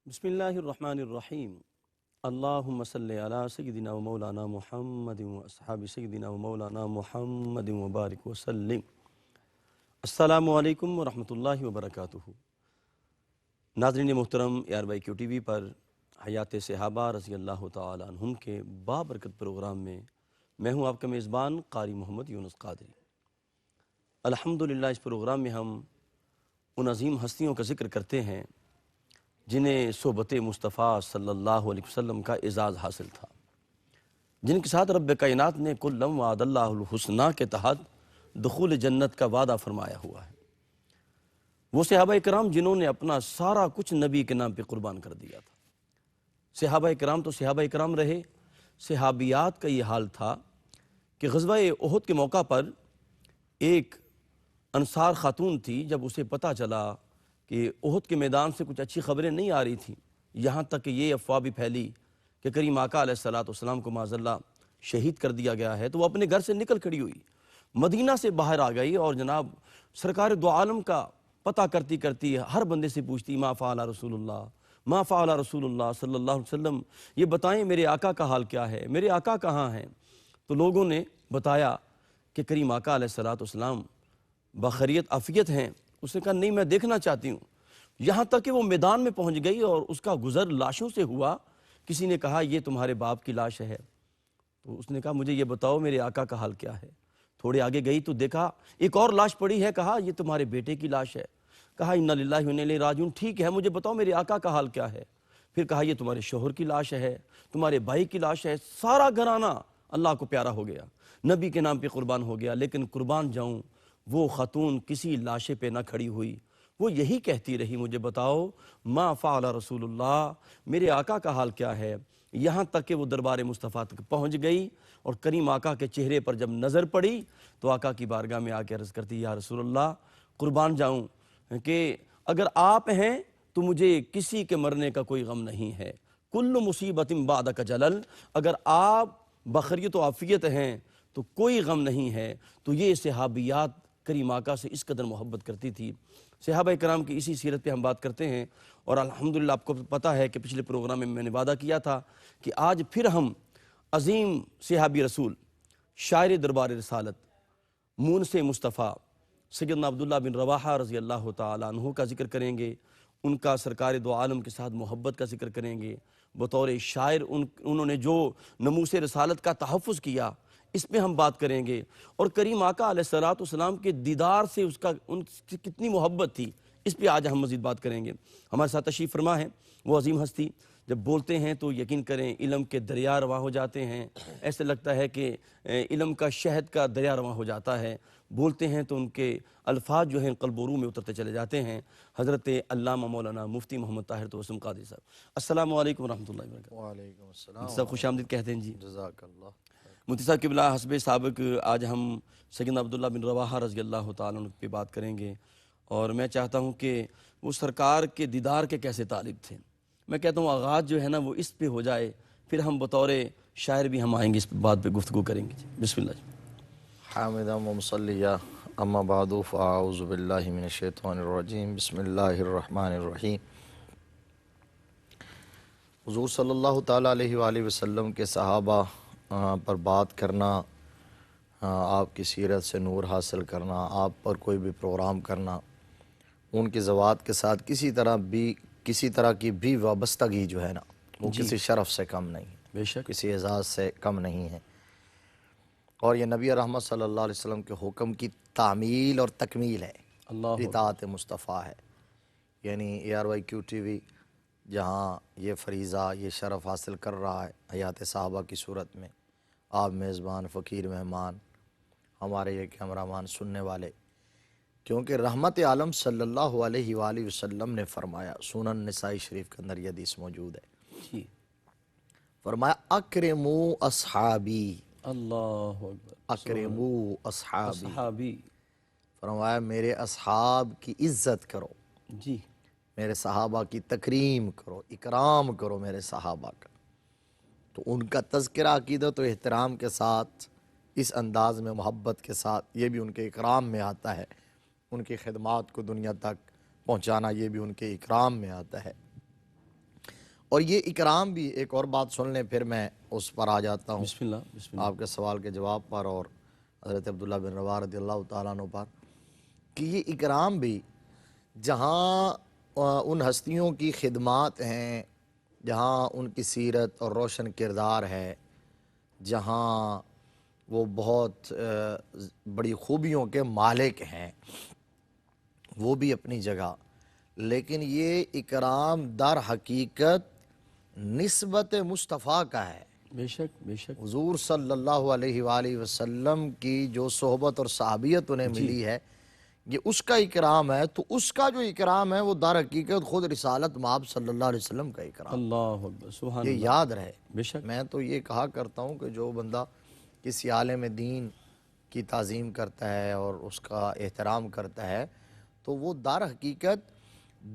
بسم اللہ الرحمن الرحیم اللہم صلی علی سیدنا و مولانا محمد و اصحاب سیدنا و مولانا محمد وبارک وسلم۔ السلام علیکم ورحمۃ اللہ وبرکاتہ۔ ناظرین محترم، ARYQ TV پر حیات صحابہ رضی اللہ تعالیٰ عنہم کے بابرکت پروگرام میں میں ہوں آپ کا میزبان قاری محمد یونس قادری۔ الحمدللہ اس پروگرام میں ہم ان عظیم ہستیوں کا ذکر کرتے ہیں جنہیں صحبت مصطفیٰ صلی اللہ علیہ وسلم کا اعزاز حاصل تھا، جن کے ساتھ رب کائنات نے کلم وعد اللہ الحسنہ کے تحت دخول جنت کا وعدہ فرمایا ہوا ہے۔ وہ صحابہ کرام جنہوں نے اپنا سارا کچھ نبی کے نام پہ قربان کر دیا تھا۔ صحابہ کرام تو صحابہ کرام رہے، صحابیات کا یہ حال تھا کہ غزوہ احد کے موقع پر ایک انصار خاتون تھی، جب اسے پتہ چلا کہ احد کے میدان سے کچھ اچھی خبریں نہیں آ رہی تھیں، یہاں تک کہ یہ افواہ بھی پھیلی کہ کریم آقا علیہ السلام کو معاذ اللہ شہید کر دیا گیا ہے، تو وہ اپنے گھر سے نکل کھڑی ہوئی، مدینہ سے باہر آ گئی اور جناب سرکار دو عالم کا پتہ کرتی کرتی ہر بندے سے پوچھتی ما فعل رسول اللہ، ما فعل رسول اللہ صلی اللہ علیہ وسلم، یہ بتائیں میرے آقا کا حال کیا ہے، میرے آقا کہاں ہیں؟ تو لوگوں نے بتایا کہ کریم آقا علیہ السلام بخیریت عافیت ہیں۔ اس نے کہا نہیں، میں دیکھنا چاہتی ہوں، یہاں تک کہ وہ میدان میں پہنچ گئی اور اس کا گزر لاشوں سے ہوا۔ کسی نے کہا یہ تمہارے باپ کی لاش ہے، تو اس نے کہا مجھے یہ بتاؤ میرے آقا کا حال کیا ہے۔ تھوڑے آگے گئی تو دیکھا ایک اور لاش پڑی ہے، کہا یہ تمہارے بیٹے کی لاش ہے۔ کہا انا للہ و انا الیہ راجعون، ٹھیک ہے مجھے بتاؤ میرے آقا کا حال کیا ہے۔ پھر کہا یہ تمہارے شوہر کی لاش ہے، تمہارے بھائی کی لاش ہے۔ سارا گھرانہ اللہ کو پیارا ہو گیا، نبی کے نام پہ قربان ہو گیا، لیکن قربان جاؤں وہ خاتون کسی لاشے پہ نہ کھڑی ہوئی، وہ یہی کہتی رہی مجھے بتاؤ ما فعل رسول اللہ، میرے آقا کا حال کیا ہے۔ یہاں تک کہ وہ دربار مصطفیٰ تک پہنچ گئی اور کریم آقا کے چہرے پر جب نظر پڑی تو آقا کی بارگاہ میں آ کے عرض کرتی یا رسول اللہ قربان جاؤں کہ اگر آپ ہیں تو مجھے کسی کے مرنے کا کوئی غم نہیں ہے، کل مصیبت بعدک جلل، اگر آپ بخیریت و عافیت ہیں تو کوئی غم نہیں ہے۔ تو یہ صحابیات کریم آقا سے اس قدر محبت کرتی تھی۔ صحابہ کرام کی اسی سیرت پہ ہم بات کرتے ہیں، اور الحمدللہ آپ کو پتہ ہے کہ پچھلے پروگرام میں نے وعدہ کیا تھا کہ آج پھر ہم عظیم صحابی رسول، شاعر دربار رسالت، مونس مصطفیٰ سیدنا عبداللہ بن رواحہ رضی اللہ تعالیٰ عنہ کا ذکر کریں گے، ان کا سرکار دو عالم کے ساتھ محبت کا ذکر کریں گے۔ بطور شاعر انہوں نے جو ناموس رسالت کا تحفظ کیا اس پہ ہم بات کریں گے، اور کریم آقا علیہ السلام کے دیدار سے ان کی کتنی محبت تھی اس پہ آج ہم مزید بات کریں گے۔ ہمارے ساتھ تشریف فرما ہے وہ عظیم ہستی، جب بولتے ہیں تو یقین کریں علم کے دریا رواں ہو جاتے ہیں، ایسے لگتا ہے کہ علم کا شہد کا دریا رواں ہو جاتا ہے، بولتے ہیں تو ان کے الفاظ جو ہیں قلب و روح میں اترتے چلے جاتے ہیں۔ حضرت علامہ مولانا مفتی محمد طاہر توسم قادری صاحب، السلام علیکم ورحمۃ اللہ وبرکاتہ۔ وعلیکم السلام مفتی صاحب خوش آمدید کہتے ہیں جی۔ جزاک اللہ۔ مفتی صاحب قبلہ حسب سابق آج ہم سیدنا عبداللہ بن رواحہ رضی اللہ تعالیٰ عنہ پہ بات کریں گے، اور میں چاہتا ہوں کہ وہ سرکار کے دیدار کے کیسے طالب تھے۔ میں کہتا ہوں آغاز جو ہے نا وہ اس پہ ہو جائے، پھر ہم بطور شاعر بھی ہم آئیں گے، اس بات پہ گفتگو کریں گے۔ بسم اللہ جی۔ حامداً و مصلیہ، اما بعد فاعوذ باللہ من الشیطان الرجیم، بسم اللہ الرحمن الرحیم۔ حضور صلی اللہ تعالیٰ علیہ وآلہ وسلم کے صحابہ پر بات کرنا، آپ کی سیرت سے نور حاصل کرنا، آپ پر کوئی بھی پروگرام کرنا، ان کے ذوات کے ساتھ کسی طرح کی بھی وابستگی جو ہے نا وہ کسی شرف سے کم نہیں ہے، بے شک کسی اعزاز سے کم نہیں ہے، اور یہ نبی رحمت صلی اللہ علیہ وسلم کے حکم کی تعمیل اور تکمیل ہے، اللہ اطاعت مصطفیٰ ہے۔ یعنی ARYQ TV جہاں یہ فریضہ، یہ شرف حاصل کر رہا ہے حیات صحابہ کی صورت میں، آپ میزبان، فقیر مہمان، ہمارے یہ کیمرہ مان، سننے والے، کیونکہ رحمت عالم صلی اللہ علیہ وآلہ وسلم نے فرمایا، سنن نسائی شریف کے اندر یہ حدیث موجود ہے، جی، فرمایا اکرمو اصحابی، اللہ اکبر، اکرمو اصحابی، صحابی، فرمایا میرے اصحاب کی عزت کرو، جی، میرے صحابہ کی تکریم کرو، اکرام کرو میرے صحابہ کا۔ تو ان کا تذکرہ عقیدت و احترام کے ساتھ، اس انداز میں محبت کے ساتھ، یہ بھی ان کے اکرام میں آتا ہے، ان کی خدمات کو دنیا تک پہنچانا یہ بھی ان کے اکرام میں آتا ہے۔ اور یہ اکرام بھی ایک اور بات سن لیں پھر میں اس پر آ جاتا ہوں بسم اللہ بسم اللہ. آپ کے سوال کے جواب پر اور حضرت عبداللہ بن رواحہ رضی اللہ تعالیٰ عنہ پر، کہ یہ اکرام بھی جہاں ان ہستیوں کی خدمات ہیں، جہاں ان کی سیرت اور روشن کردار ہے، جہاں وہ بہت بڑی خوبیوں کے مالک ہیں، وہ بھی اپنی جگہ، لیکن یہ اکرام در حقیقت نسبت مصطفیٰ کا ہے. بے شک بے شک. حضور صلی اللہ علیہ وآلہ وسلم کی جو صحبت اور صحابیت انہیں ملی ہے، یہ اس کا اکرام ہے. تو اس کا جو اکرام ہے وہ در حقیقت خود رسالت مآب صلی اللہ علیہ وسلم کا اکرام. اللہ اکبر سبحان یہ اللہ. یاد رہے. بے شک. میں تو یہ کہا کرتا ہوں کہ جو بندہ کسی عالم دین کی تعظیم کرتا ہے اور اس کا احترام کرتا ہے، تو وہ در حقیقت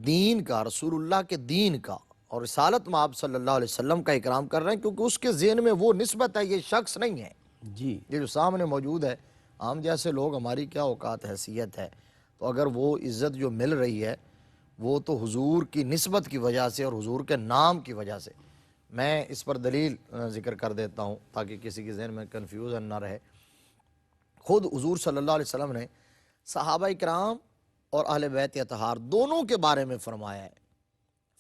دین کا، رسول اللہ کے دین کا اور رسالت مآب صلی اللہ علیہ وسلم کا اکرام کر رہے ہیں، کیونکہ اس کے ذہن میں وہ نسبت ہے، یہ شخص نہیں ہے. جی یہ جو سامنے موجود ہے، عام جیسے لوگ، ہماری کیا اوقات حیثیت ہے، تو اگر وہ عزت جو مل رہی ہے وہ تو حضور کی نسبت کی وجہ سے اور حضور کے نام کی وجہ سے. میں اس پر دلیل ذکر کر دیتا ہوں تاکہ کسی کے ذہن میں کنفیوژن نہ رہے. خود حضور صلی اللہ علیہ وسلم نے صحابہ اکرام اور اہل بیت اطہار دونوں کے بارے میں فرمایا ہے.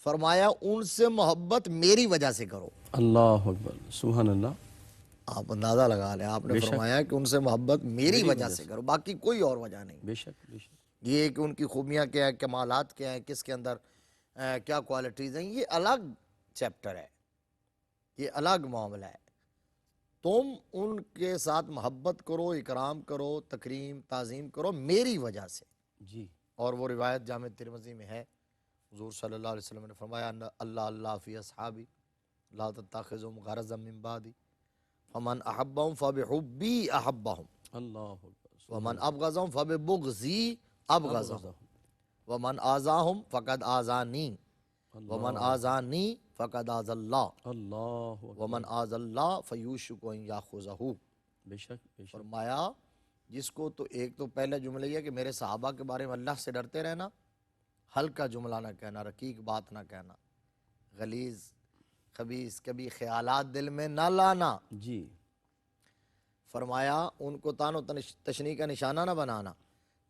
فرمایا ان سے محبت میری وجہ سے کرو. اللہ اکبر سبحان اللہ. آپ اندازہ لگا لیں، آپ نے فرمایا کہ ان سے محبت میری وجہ سے کرو، باقی کوئی اور وجہ نہیں. بے شک بے شک. یہ کہ ان کی خوبیاں کیا ہیں، کمالات کیا ہیں، کس کے اندر کیا کوالٹیز ہیں، یہ الگ چیپٹر ہے، یہ الگ معاملہ ہے. تم ان کے ساتھ محبت کرو، اکرام کرو، تکریم تعظیم کرو میری وجہ سے. جی. اور وہ روایت جامع ترمذی میں ہے، حضور صلی اللہ علیہ وسلم نے فرمایا اللہ اللہ فی اصحابی لا تتخذهم غرضا من بعدی فمن احبهم فبحبی احبهم اللہ اکبر. ومن ابغضهم فببغضی ابغضهم ومن آذاهم فقد آذانی ومن آذانی فقد آذى اللہ اللہ اکبر. ومن آذى اللہ فیوشک ان یاخذہ. بے شک بے شک. فرمایا جس کو، تو ایک تو پہلا جملہ یہ ہے کہ میرے صحابہ کے بارے میں اللہ سے ڈرتے رہنا، ہلکا جملہ نہ کہنا، رقیق بات نہ کہنا، غلیظ خبیث کبھی خیالات دل میں نہ لانا. جی. فرمایا ان کو تان و تشنیع کا نشانہ نہ بنانا.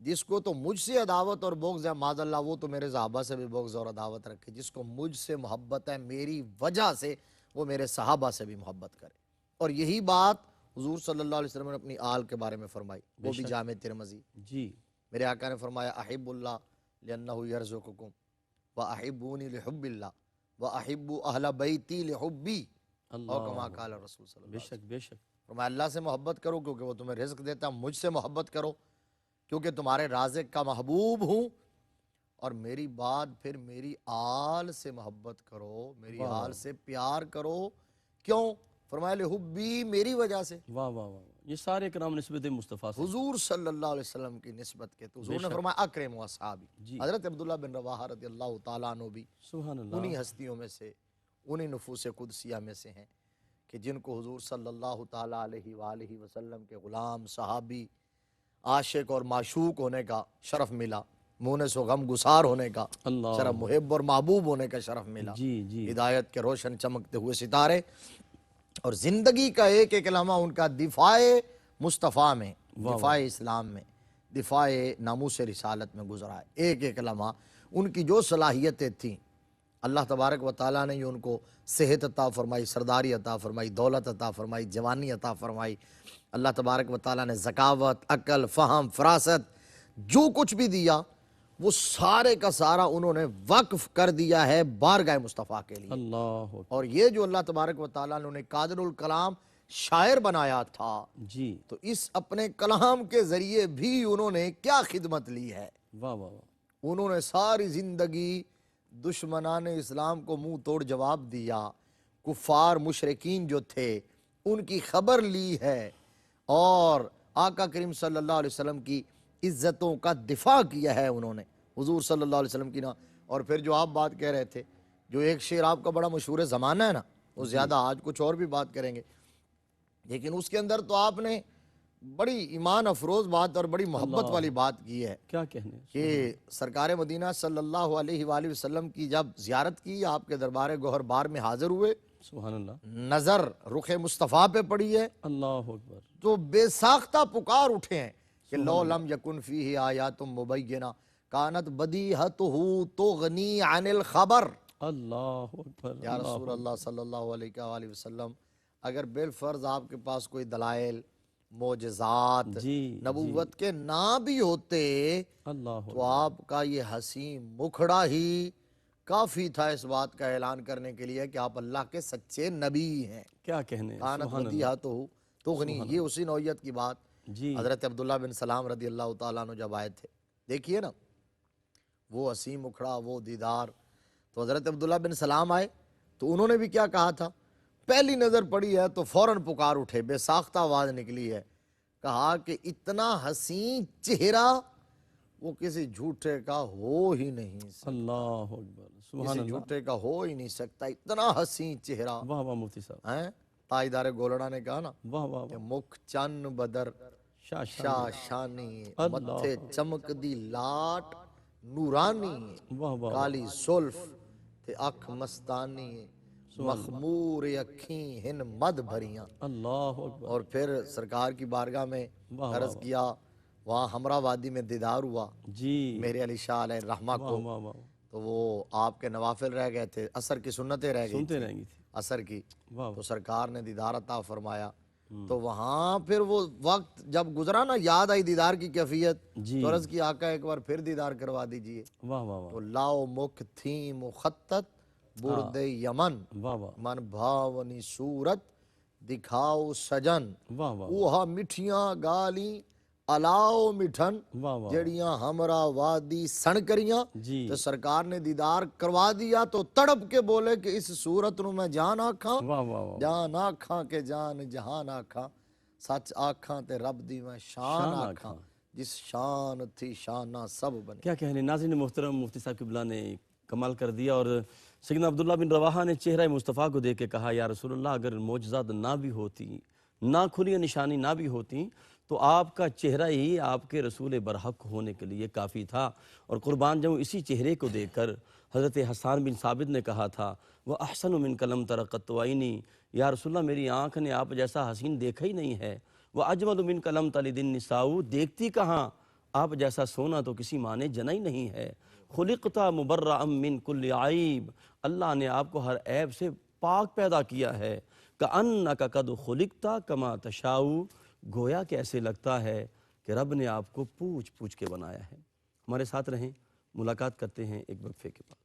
جس کو تو مجھ سے عداوت اور بغض ہے معاذ اللہ، وہ تو میرے صحابہ سے بھی بغض اور عداوت رکھے. جس کو مجھ سے محبت ہے میری وجہ سے، وہ میرے صحابہ سے بھی محبت کرے. اور یہی بات حضور صلی اللہ علیہ وسلم نے اپنی آل کے بارے میں فرمائی، وہ بھی جامع ترمذی. جی. میرے آقا نے فرمایا احب اللہ لأنہ یرزقکم واحبونی لحب اللہ واحبوا اہل بیتی لحبی، اور کما قال رسول صلی اللہ علیہ وسلم. بے شک بے شک. فرمایا اللہ سے محبت کرو کیونکہ وہ تمہیں رزق دیتا ہے، مجھ سے محبت کرو کیونکہ تمہارے رازق کا محبوب ہوں، اور میری بعد پھر میری آل سے محبت کرو، میری آل سے پیار کرو. کیوں؟ فرمایا لحبی، میری وجہ سے. واہ واہ واہ. یہ سارے کرام نسبت مصطفیٰ سے. حضور صلی اللہ علیہ وسلم کی نسبت کے تو حضور نے فرمایا اکرم اصحابی. جی. حضرت عبداللہ بن رواحہ رضی اللہ تعالیٰ عنہ بھی سبحان اللہ. انہی ہستیوں میں سے، انہی نفوس قدسیہ میں سے ہیں کہ جن کو حضور صلی اللہ تعالیٰ علیہ وآلہ وسلم کے غلام، صحابی، عاشق اور معشوق ہونے کا شرف ملا، مونس و غم گسار ہونے کا شرف، محب اور محبوب ہونے کا شرف ملا. جی جی. ہدایت کے روشن چمکتے ہوئے ستارے، اور زندگی کا ایک ایک لمحہ ان کا دفاع مصطفیٰ میں، دفاع اسلام میں، دفاع ناموس رسالت میں گزرا ہے. ایک ایک لمحہ ان کی جو صلاحیتیں تھیں، اللہ تبارک و تعالیٰ نے یہ ان کو صحت عطا فرمائی، سرداری عطا فرمائی، دولت عطا فرمائی، جوانی عطا فرمائی. اللہ تبارک و تعالیٰ نے ذکاوت، عقل، فہم، فراست، جو کچھ بھی دیا وہ سارے کا سارا انہوں نے وقف کر دیا ہے بارگاہ مصطفیٰ کے لیے. اللہ. اور یہ جو اللہ تبارک و تعالیٰ نے انہیں قادر الکلام شاعر بنایا تھا، جی. تو اس اپنے کلام کے ذریعے بھی انہوں نے کیا خدمت لی ہے. واہ واہ واہ. انہوں نے ساری زندگی دشمنان اسلام کو منہ توڑ جواب دیا، کفار مشرکین جو تھے ان کی خبر لی ہے، اور آقا کریم صلی اللہ علیہ وسلم کی عزتوں کا دفاع کیا ہے انہوں نے، حضور صلی اللہ علیہ وسلم کی نا. اور پھر جو آپ بات کہہ رہے تھے، جو ایک شعر آپ کا بڑا مشہور زمانہ ہے نا، وہ زیادہ آج کچھ اور بھی بات کریں گے، لیکن اس کے اندر تو آپ نے بڑی ایمان افروز بات اور بڑی محبت والی بات کی ہے کیا کہنے کہ سرکار مدینہ صلی اللہ علیہ وآلہ وسلم کی جب زیارت کی، آپ کے دربار گوہر بار میں حاضر ہوئے، سبحان اللہ، نظر رخ مصطفیٰ پہ پڑی ہے اللہ اکبر، تو بے ساختہ پکار اٹھے ہیں کہ لو لم یکن فیہ آیات مبینہ کانت بدیہتہ تغنی عن الخبر. اللہ اکبر، یا رسول اللہ صلی اللہ علیہ وآلہ وسلم، اگر بالفرض آپ کے پاس کوئی دلائل، معجزات، جی نبوت کے نہ بھی ہوتے اللہ تو آپ کا یہ حسین مکھڑا ہی کافی تھا اس بات کا اعلان کرنے کے لیے کہ آپ اللہ کے سچے نبی ہیں. کیا کہنے، کانت سبحان اللہ، بدیہتہ تغنی، یہ اسی نوعیت کی بات. جی حضرت عبداللہ بن سلام رضی اللہ تعالیٰ عنہ جب آئے تھے، دیکھیے نا وہ حسین مکھڑا، وہ دیدار. تو حضرت عبداللہ بن سلام آئے تو انہوں نے بھی کیا کہا تھا؟ پہلی نظر پڑی ہے تو فوراً پکار اٹھے، بے ساختہ آواز نکلی ہے، کہا کہ اتنا حسین چہرہ وہ کسی جھوٹے کا ہو ہی نہیں سکتا، اللہ اکبر، سبحان کسی اللہ، جھوٹے کا ہو ہی نہیں سکتا، اتنا حسین چہرہ. واہ واہ مفتی صاحب، ہیں تاجدار گولڑا نے کہا نا واہ واہ کہ واہ، مکھ چن بدر شاہ شانی، اللہ، متھے چمک دی لاٹ نورانی، واہ واہ، کالی زلف تے اکھ مستانی، مخمور اکھیں ہن مد بھریاں. اللہ اکبر، اور پھر سرکار کی بارگاہ میں واہ عرض کیا، وہاں ہمراہ وادی میں دیدار ہوا جی، میرے علی شاہ علیہ الرحمہ واہ کو، واہ واہ، تو وہ آپ کے نوافل رہ گئے تھے، عصر کی سنتیں رہ گئی سنتے تھی، رہیں گی تھی، عصر کی، واہ تو سرکار نے دیدار عطا فرمایا. تو وہاں پھر وہ وقت جب گزرا نا، یاد آئی دیدار کی کیفیت، جی، تو عرض کی آقا ایک بار پھر دیدار کروا دیجئے. واہ واہ تو واہ، لاؤ مکھ تھی مخطط برد یمن، واہ واہ، من بھاونی صورت دکھاؤ سجن، واہ واہ، اوہا مٹھیاں گالی الاؤ مٹھن واہ واہ، جڑیاں ہمراہ وادی سن کریاں. جی، تو سرکار نے دیدار کروا دیا تو تڑپ کے بولے کہ اس صورت نو میں جان آکھاں، واہ واہ واہ، جان آکھاں کہ جان جہان آکھاں، سچ آکھاں تے رب دی میں شان آکھاں، جس شان تھی شانہ سب بنی. کیا کہنے. ناظرین محترم، مفتی صاحب قبلہ نے کمال کر دیا، اور سیدنا عبداللہ بن رواحہ نے چہرہ مصطفیٰ کو دیکھ کے کہا، یا رسول اللہ اگر معجزات نہ بھی ہوتی، نہ کھلی نشانی نہ بھی ہوتی، تو آپ کا چہرہ ہی آپ کے رسول برحق ہونے کے لیے کافی تھا. اور قربان جاؤں اسی چہرے کو دیکھ کر حضرت حسان بن ثابت نے کہا تھا، وَأَحْسَنُ مِنْكَ لَمْ تَرَ قَطُّ عَيْنِي، یا رسول اللہ میری آنکھ نے آپ جیسا حسین دیکھا ہی نہیں ہے. وَأَجْمَلُ مِنْكَ لَمْ تَلِدِ النِّسَاءُ، دیکھتی کہاں، آپ جیسا سونا تو کسی ماں نے جنا ہی نہیں ہے. خُلِقْتَ مُبَرَّأً مِّن كُلِّ عَيْب، اللہ نے آپ کو ہر عیب سے پاک پیدا کیا ہے. كَأَنَّكَ قَدْ خُلِقْتَ كَمَا تَشَاءُ، گویا کہ ایسے لگتا ہے کہ رب نے آپ کو پوچھ پوچھ کے بنایا ہے. ہمارے ساتھ رہیں، ملاقات کرتے ہیں ایک وقفے کے بعد.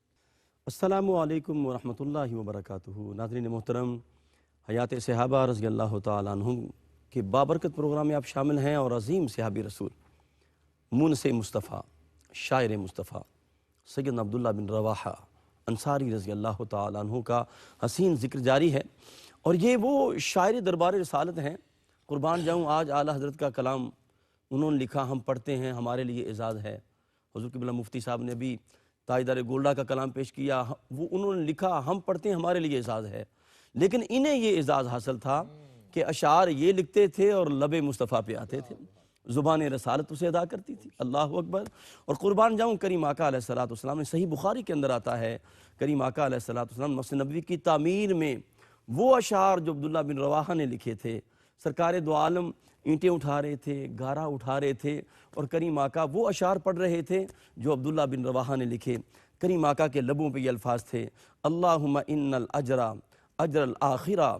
السلام علیکم ورحمۃ اللہ وبرکاتہ. ناظرین محترم، حیات صحابہ رضی اللہ تعالیٰ عنہ کے بابرکت پروگرام میں آپ شامل ہیں، اور عظیم صحابی رسول مونس مصطفیٰ، شاعر مصطفیٰ سیدنا عبداللہ بن رواحہ انصاری رضی اللہ تعالیٰ عنہ کا حسین ذکر جاری ہے. اور یہ وہ شاعر دربار رسالت ہیں. قربان جاؤں آج اعلیٰ حضرت کا کلام انہوں نے لکھا، ہم پڑھتے ہیں، ہمارے لیے اعزاز ہے. حضور قبلہ مفتی صاحب نے بھی تاجدار گولڈا کا کلام پیش کیا، وہ انہوں نے لکھا، ہم پڑھتے ہیں، ہمارے لیے اعزاز ہے. لیکن انہیں یہ اعزاز حاصل تھا کہ اشعار یہ لکھتے تھے اور لب مصطفیٰ پہ آتے تھے، زبان رسالت اسے ادا کرتی تھی. اللہ اکبر. اور قربان جاؤں کریم آقا علیہ السلام نے، صحیح بخاری کے اندر آتا ہے، کریم آقا علیہ السلام مسجد نبوی کی تعمیر میں وہ اشعار جو عبداللہ بن رواحہ نے لکھے تھے، سرکار دو عالم اینٹیں اٹھا رہے تھے، گارا اٹھا رہے تھے، اور کریم آقا وہ اشعار پڑھ رہے تھے جو عبداللہ بن رواحہ نے لکھے. کریم آقا کے لبوں پہ یہ الفاظ تھے، اللہم ان الاجر اجر الاخرہ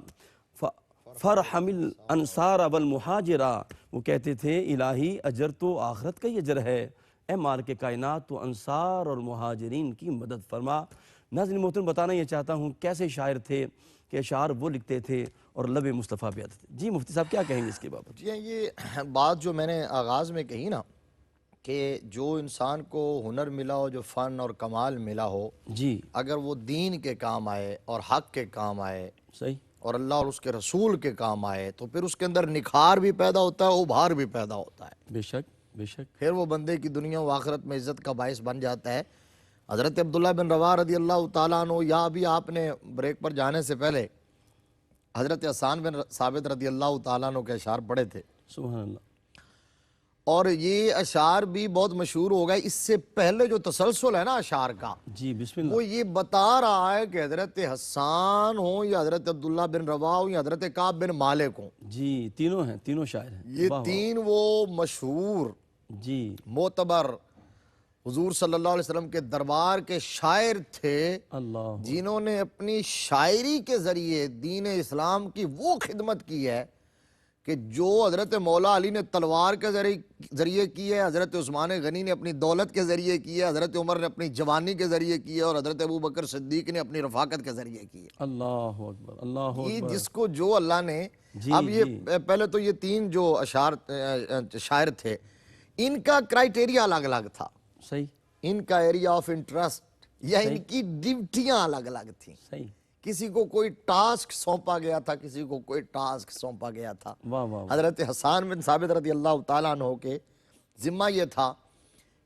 فرحم الانصار والمہاجرہ. وہ کہتے تھے الہی اجر تو آخرت کا ہی اجر ہے، اے مالک کائنات تو انصار اور مہاجرین کی مدد فرما. ناظرین محترم، بتانا یہ چاہتا ہوں کیسے شاعر تھے کہ اشعار وہ لکھتے تھے اور لب مصطفیٰ پہ آتے تھے. جی مفتی صاحب کیا کہیں گے اس کے بابت؟ جی یہ بات جو میں نے آغاز میں کہی نا کہ جو انسان کو ہنر ملا ہو، جو فن اور کمال ملا ہو، جی اگر وہ دین کے کام آئے اور حق کے کام آئے صحیح، اور اللہ اور اس کے رسول کے کام آئے تو پھر اس کے اندر نکھار بھی پیدا ہوتا ہے، ابھار بھی پیدا ہوتا ہے. بے شک بے شک. پھر وہ بندے کی دنیا و آخرت میں عزت کا باعث بن جاتا ہے. حضرت عبداللہ بن رواحہ رضی اللہ تعالیٰ عنہ، یا ابھی آپ نے بریک پر جانے سے پہلے حضرت حسان بن ثابت رضی اللہ تعالیٰ عنہ کے اشعار پڑھے تھے. سبحان اللہ. اور یہ اشعار بھی بہت مشہور ہو گئے. اس سے پہلے جو تسلسل ہے نا اشعار کا, جی بسم اللہ. وہ یہ بتا رہا ہے کہ حضرت حسان ہوں یا حضرت عبداللہ بن رواح ہوں یا حضرت کعب بن مالک ہوں, جی تینوں ہیں, تینوں شاعر ہیں. یہ واہ واہ. تین وہ مشہور جی معتبر حضور صلی اللہ علیہ وسلم کے دربار کے شاعر تھے, اللہ. جنہوں نے اپنی شاعری کے ذریعے دین اسلام کی وہ خدمت کی ہے کہ جو حضرت مولا علی نے تلوار کے ذریعے کی ہے, حضرت عثمان غنی نے اپنی دولت کے ذریعے کی ہے, حضرت عمر نے اپنی جوانی کے ذریعے کی ہے, اور حضرت ابوبکر صدیق نے اپنی رفاقت کے ذریعے کی ہے. اللہ اکبر, اللہ یہ اکبر. جس کو جو اللہ نے, جی اب یہ جی پہلے تو یہ تین جو شاعر تھے, ان کا کرائٹیریا الگ الگ تھا, صحیح ان کا ایریا آف انٹرسٹ یا ان کی ڈیوٹیاں الگ الگ تھیں. صحیح. کسی کو کوئی ٹاسک سونپا گیا تھا, کسی کو کوئی ٹاسک سونپا گیا تھا. واہ واہ واہ. حضرت حسان بن ثابت رضی اللہ تعالیٰ عنہ کے ذمہ یہ تھا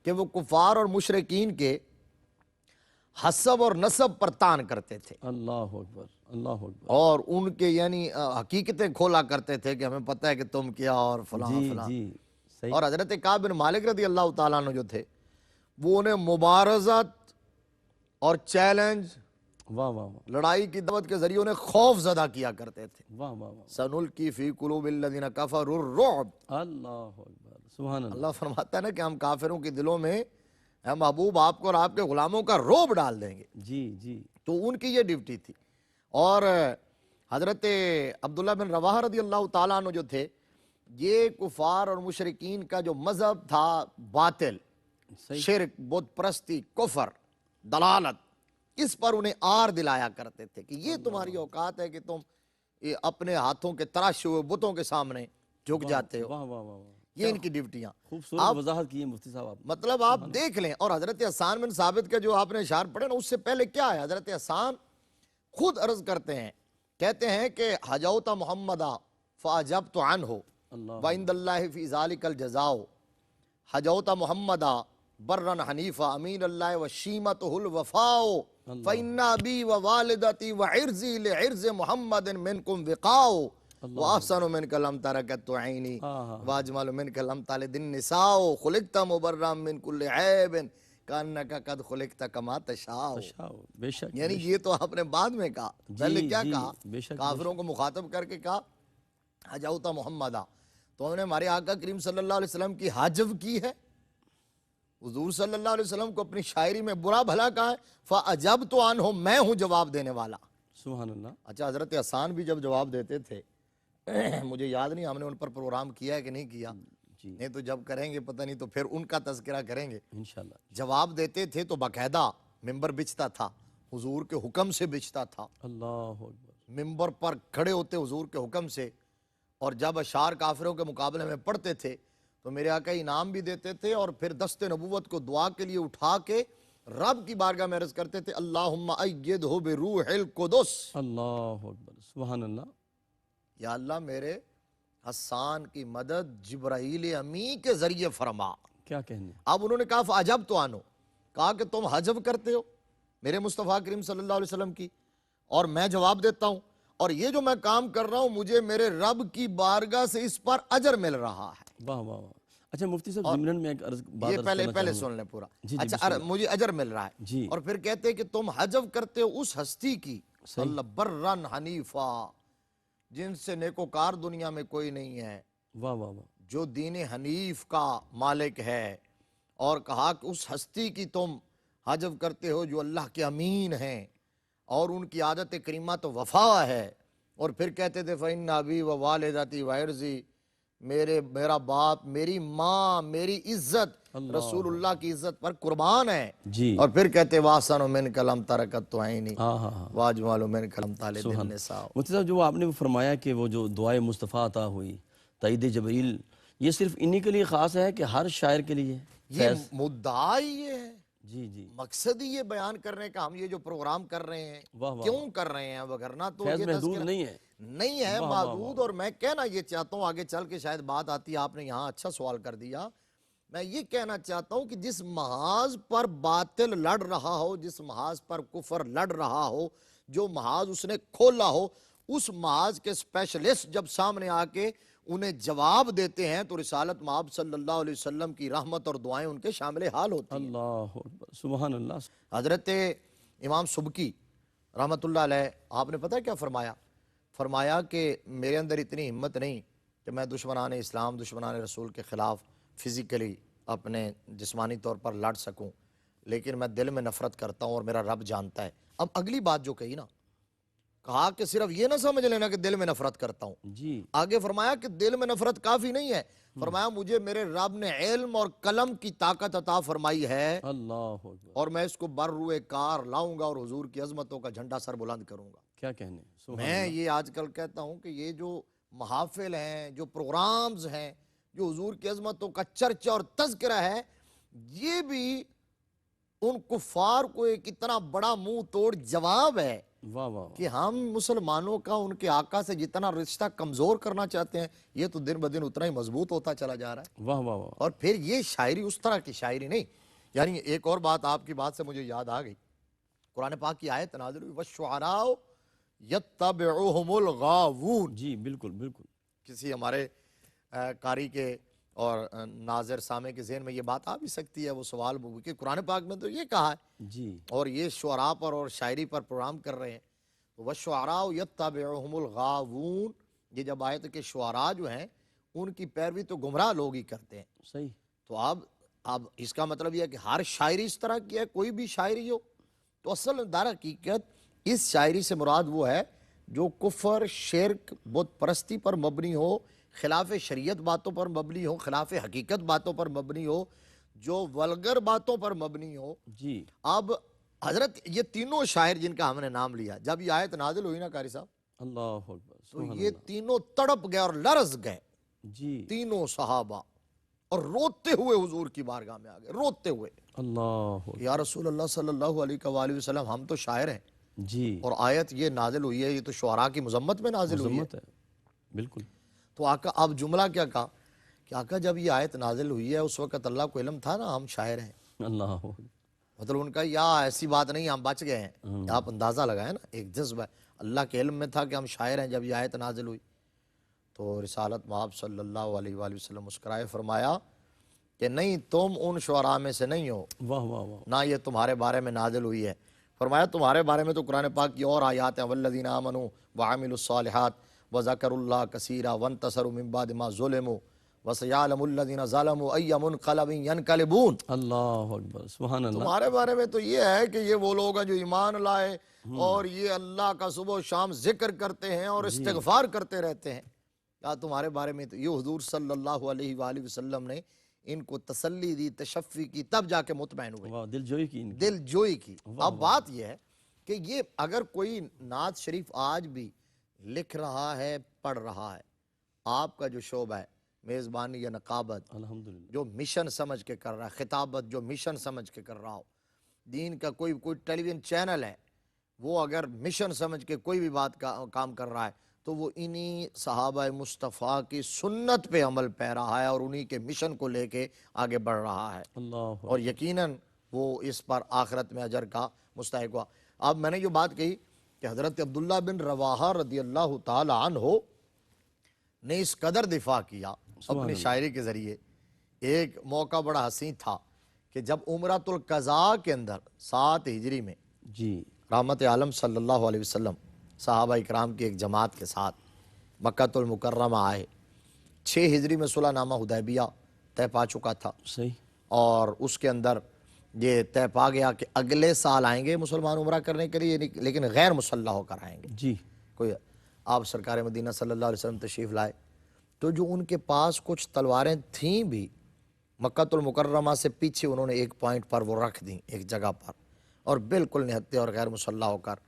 کہ وہ کفار اور مشرکین کے حسب اور نسب پر تان کرتے تھے, اللہ اکبر, اللہ اکبر. اور ان کے یعنی حقیقتیں کھولا کرتے تھے کہ ہمیں پتہ ہے کہ تم کیا اور فلاں جی فلاں. جی صحیح. اور حضرت کعب بن مالک رضی اللہ تعالیٰ عنہ جو تھے, وہ انہیں مبارزت اور چیلنج, واہ واہ واہ. لڑائی کی دعوت کے ذریعے انہیں خوف زدہ کیا کرتے تھے. واہ واہ واہ. سنلقی فی قلوب الذین کفروا الرعب. اللہ اکبر, سبحان اللہ. اللہ فرماتا ہے نا کہ ہم کافروں کے دلوں میں اے محبوب آپ کو اور آپ کے غلاموں کا رعب ڈال دیں گے. جی جی تو ان کی یہ ڈیوٹی تھی. اور حضرت عبداللہ بن رواح رضی اللہ تعالیٰ عنہ جو تھے, یہ کفار اور مشرکین کا جو مذہب تھا باطل, صحیح. شرک, بت پرستی, کفر, دلالت, اس پر انہیں آر دلایا کرتے تھے کہ یہ تمہاری اوقات ہے کہ تم اپنے ہاتھوں کے تراشے ہوئے بتوں کے سامنے جھک جاتے ہو. واہ واہ واہ واہ. یہ ان کی ڈیوٹیاں. خوبصورت وضاحت کی ہے مفتی صاحب آپ نے. مطلب آپ دیکھ لیں. اور حضرت حسان بن ثابت کا جو آپ نے اشعار پڑھے نا, اس سے پہلے کیا ہے, حضرت حسان خود عرض کرتے ہیں, کہتے ہیں کہ حجوت محمدہ فاجبت عنہ اللہ. وعند اللہ فی ذالک الجزاء. حجوت محمدہ برن حنیفہ امین اللہ وشیمتہ الوفاء فإن ابی ووالدتی وعرضی لعرض محمد منکم وقاء وَأَحْسَنُ مِنْكَ لَمْ تَرَكَتْ عَيْنِي وَأَجْمَلُ مِنْكَ لَمْ تَلِدِ النِّسَاءُ خُلِقْتَ مُبَرًّا مِنْ كُلِّ عَيْبٍ كَأَنَّكَ قَدْ خُلِقْتَ كَمَا تَشَاءُ. بے شک. یعنی یہ تو آپ نے بعد میں کہا, پہلے کیا کہا, بے شک. کافروں کو مخاطب کر کے کہا حجوت محمدہ. تو ہم نے ہمارے آقا کریم صلی اللہ علیہ وسلم کی حجو کی ہے, حضور صلی اللہ علیہ وسلم کو اپنی شاعری میں برا بھلا کہا ہے. فَأَجَبْتُ عَنْهُ, میں ہوں جواب دینے والا. سبحان اللہ. اچھا, حضرت حسان بھی جب جواب دیتے تھے, مجھے یاد نہیں ہم نے ان پر پروگرام کیا ہے کہ نہیں کیا, جی نہیں تو جب کریں گے پتہ نہیں تو پھر ان کا تذکرہ کریں گے. انشاءاللہ. جواب دیتے تھے تو باقاعدہ ممبر بچتا تھا, حضور کے حکم سے بچتا تھا. اللہ اکبر. ممبر پر کھڑے ہوتے حضور کے حکم سے, اور جب اشعار کافروں کے مقابلے میں پڑھتے تھے تو میرے آقا انعام بھی دیتے تھے, اور پھر دست نبوت کو دعا کے لیے اٹھا کے رب کی بارگاہ میں عرض کرتے تھے اللہم ایدہ بروح القدس. اللہ اکبر, سبحان اللہ. یا اللہ میرے حسان کی مدد جبرائیل امی کے ذریعے فرما. کیا کہنے. اب انہوں نے کہا فَأَجَبْتُ عَنْهُ, کہا کہ تم حجب کرتے ہو میرے مصطفیٰ کریم صلی اللہ علیہ وسلم کی, اور میں جواب دیتا ہوں, اور یہ جو میں کام کر رہا ہوں مجھے میرے رب کی بارگاہ سے اس پر اجر مل رہا ہے. واہ واہ واہ. اچھا مفتی صاحب ضمناً میں ایک بات یہ پہلے سن لیں پورا. اچھا, مجھے اجر مل رہا ہے. جی. اور پھر کہتے ہیں کہ تم حجب کرتے ہو اس ہستی کی اللہ برن حنیفہ, جن سے نیکوکار دنیا میں کوئی نہیں ہے, واہ واہ واہ, جو دین حنیف کا مالک ہے. اور کہا کہ اس ہستی کی تم حجب کرتے ہو جو اللہ کے امین ہیں, اور ان کی عادت کریمہ تو وفا ہے. اور پھر کہتے تھے فَإِنَّ أَبِي وَوَالِدَتِي وَعِرْضِي, میرا باپ, میری ماں, میری عزت رسول اللہ کی عزت پر قربان ہے. جی. اور پھر کہتے وَأَحْسَنُ مِنْكَ لَمْ تَرَكَتْ عَيْنِي ہاں. وَأَجْمَلُ مِنْكَ لَمْ تَلِدِ النِّسَاءُ. مفتی صاحب جو آپ نے فرمایا کہ وہ جو دعائے مصطفیٰ عطا ہوئی, تائید جبریل, یہ صرف انہی کے لیے خاص ہے کہ ہر شاعر کے لیے؟ یہ مدعا ہی یہ ہے, جی جی, مقصد ہی یہ بیان کرنے کا ہم یہ جو پروگرام کر رہے ہیں واہ واہ, کیوں کر رہے ہیں, وگرنہ تو فیض یہ محدود نہیں ہے. نہیں ہے محدود. اور میں کہنا یہ چاہتا ہوں, آگے چل کے شاید بات آتی ہے, آپ نے یہاں اچھا سوال کر دیا. میں یہ کہنا چاہتا ہوں کہ جس محاذ پر باطل لڑ رہا ہو, جس محاذ پر کفر لڑ رہا ہو, جو محاذ اس نے کھولا ہو, اس محاذ کے اسپیشلسٹ جب سامنے آ کے انہیں جواب دیتے ہیں تو رسالت مآب صلی اللہ علیہ وسلم کی رحمت اور دعائیں ان کے شامل حال ہوتی ہیں۔ اللہ اکبر، سبحان اللہ۔ حضرت امام سبکی رحمت اللہ علیہ، آپ نے پتہ کیا فرمایا؟ فرمایا کہ میرے اندر اتنی ہمت نہیں کہ میں دشمنان اسلام، دشمنان رسول کے خلاف فزیکلی اپنے جسمانی طور پر لڑ سکوں، لیکن میں دل میں نفرت کرتا ہوں اور میرا رب جانتا ہے۔ اب اگلی بات جو کہی نا، کہا کہ صرف یہ نہ سمجھ لینا کہ دل میں نفرت کرتا ہوں، جی آگے فرمایا کہ دل میں نفرت کافی نہیں ہے، فرمایا مجھے میرے رب نے علم اور قلم کی طاقت عطا فرمائی ہے، اللہ اکبر، اور میں اس کو بروئے کار لاؤں گا اور حضور کی عظمتوں کا جھنڈا سر بلند کروں گا۔ کیا کہنے، سبحان میں اللہ۔ یہ آج کل کہتا ہوں کہ یہ جو محافل ہیں، جو پروگرامز ہیں، جو حضور کی عظمتوں کا چرچا اور تذکرہ ہے، یہ بھی ان کفار کو ایک اتنا بڑا منہ توڑ جواب ہے واہ واہ واہ، کہ ہم مسلمانوں کا ان کے آقا سے جتنا رشتہ کمزور کرنا چاہتے ہیں، یہ تو دن بدن اتنا ہی مضبوط ہوتا چلا جا رہا ہے۔ واہ واہ واہ، اور پھر یہ شاعری اس طرح کی شاعری نہیں، یعنی ایک اور بات آپ کی بات سے مجھے یاد آ گئی، قرآن پاک کی آیت نازل ہوئی وَالشُّعَرَاءُ يَتَّبِعُهُمُ الْغَاوُونَ۔ جی بالکل بالکل، کسی ہمارے قاری کے اور ناظر سامع کے ذہن میں یہ بات آ بھی سکتی ہے، وہ سوال کہ قرآن پاک میں تو یہ کہا ہے جی اور یہ شعراء پر اور شاعری پر پروگرام کر رہے ہیں، وَالشُّعَرَاءُ يَتَّبِعُهُمُ الْغَاوُونَ، یہ جب آیت کہ شعراء جو ہیں ان کی پیروی تو گمراہ لوگ ہی کرتے ہیں، صحیح، تو اب اس کا مطلب یہ ہے کہ ہر شاعری اس طرح کی ہے، کوئی بھی شاعری ہو، تو اصل در حقیقت اس شاعری سے مراد وہ ہے جو کفر، شرک، بت پرستی پر مبنی ہو، خلاف شریعت باتوں پر مبنی ہو، خلاف حقیقت باتوں پر مبنی ہو، جو ولگر باتوں پر مبنی ہو۔ جی اب حضرت یہ تینوں شاعر جن کا ہم نے نام لیا، جب یہ آیت نازل ہوئی نا قاری صاحب، اللہ اکبر، تو سبحان یہ اللہ، تینوں تڑپ گئے اور لرز گئے، جی تینوں صحابہ، اور روتے ہوئے حضور کی بارگاہ میں آ گئے، روتے ہوئے، اللہ اکبر، یا رسول اللہ صلی اللہ علیہ وآلہ وسلم، ہم تو شاعر ہیں، جی اور آیت یہ نازل ہوئی ہے، یہ تو شعراء کی مذمت میں نازل ہوئی ہے۔ مذمت ہے، بالکل، تو آقا اب جملہ کیا کہا کہ آقا جب یہ آیت نازل ہوئی ہے اس وقت اللہ کو علم تھا نا ہم شاعر ہیں، اللہ اکبر، مطلب ان کا یا ایسی بات نہیں ہم بچ گئے ہیں، آپ اندازہ لگائیں نا، ایک جذبہ اللہ کے علم میں تھا کہ ہم شاعر ہیں جب یہ آیت نازل ہوئی، تو رسالت مآب صلی اللہ علیہ وآلہ وسلم مسکرائے فرمایا کہ نہیں، تم ان شعراء میں سے نہیں ہو، واہ واہ واہ، نہ یہ تمہارے بارے میں نازل ہوئی ہے۔ فرمایا تمہارے بارے میں تو قرآن پاک کی اور آیات ہیں، والذین آمنوا وعملوا الصالحات وذکروا اللہ کثیرا وانتصروا من بعد ما ظلموا وسیعلم الذین ظلموا ای منقلب ینقلبون۔ اللہ اکبر، سبحان اللہ، تمہارے بارے میں تو یہ ہے کہ یہ وہ لوگ ہیں جو ایمان لائے اور یہ اللہ کا صبح و شام ذکر کرتے ہیں اور استغفار کرتے رہتے ہیں۔ یا تمہارے بارے میں تو یہ حضور صلی اللہ علیہ وآلہ وسلم نے ان کو تسلی دی، تشفی کی، تب جا کے مطمئن ہوئے، واہ، دل جوئی کی ان کی، دل جوئی کی۔ اب بات یہ ہے کہ یہ اگر کوئی نعت شریف آج بھی لکھ رہا ہے، پڑھ رہا ہے، آپ کا جو شعبہ ہے میزبانی یا نقابت، الحمدللہ، جو مشن سمجھ کے کر رہا ہے، خطابت جو مشن سمجھ کے کر رہا ہو، دین کا کوئی ٹیلی ویژن چینل ہے، وہ اگر مشن سمجھ کے کوئی بھی بات کا کام کر رہا ہے تو وہ انہی صحابہ مصطفیٰ کی سنت پہ عمل پہ رہا ہے اور انہی کے مشن کو لے کے آگے بڑھ رہا ہے، اللہ اور یقیناً وہ اس پر آخرت میں اجر کا مستحق ہوا۔ اب میں نے جو بات کہی کہ حضرت عبداللہ بن رواحہ رضی اللہ تعالی عنہ نے اس قدر دفاع کیا اپنی شاعری کے ذریعے۔ ایک موقع بڑا حسین تھا کہ جب عمرۃ القضاء کے اندر 7 ہجری میں جی رحمت عالم صلی اللہ علیہ وسلم صحابہ اکرام کی ایک جماعت کے ساتھ مکہ المکرمہ آئے، 6 ہجری میں صلح نامہ حدیبیہ طے پا چکا تھا، صحیح، اور اس کے اندر یہ طے پا گیا کہ اگلے سال آئیں گے مسلمان عمرہ کرنے کے لیے، لیکن غیر مسلح ہو کر آئیں گے۔ جی کوئی آپ سرکار مدینہ صلی اللہ علیہ وسلم تشریف لائے تو جو ان کے پاس کچھ تلواریں تھیں بھی مکہ المکرمہ سے پیچھے انہوں نے ایک پوائنٹ پر وہ رکھ دیں، ایک جگہ پر، اور بالکل نہتے اور غیر مسلح ہو کر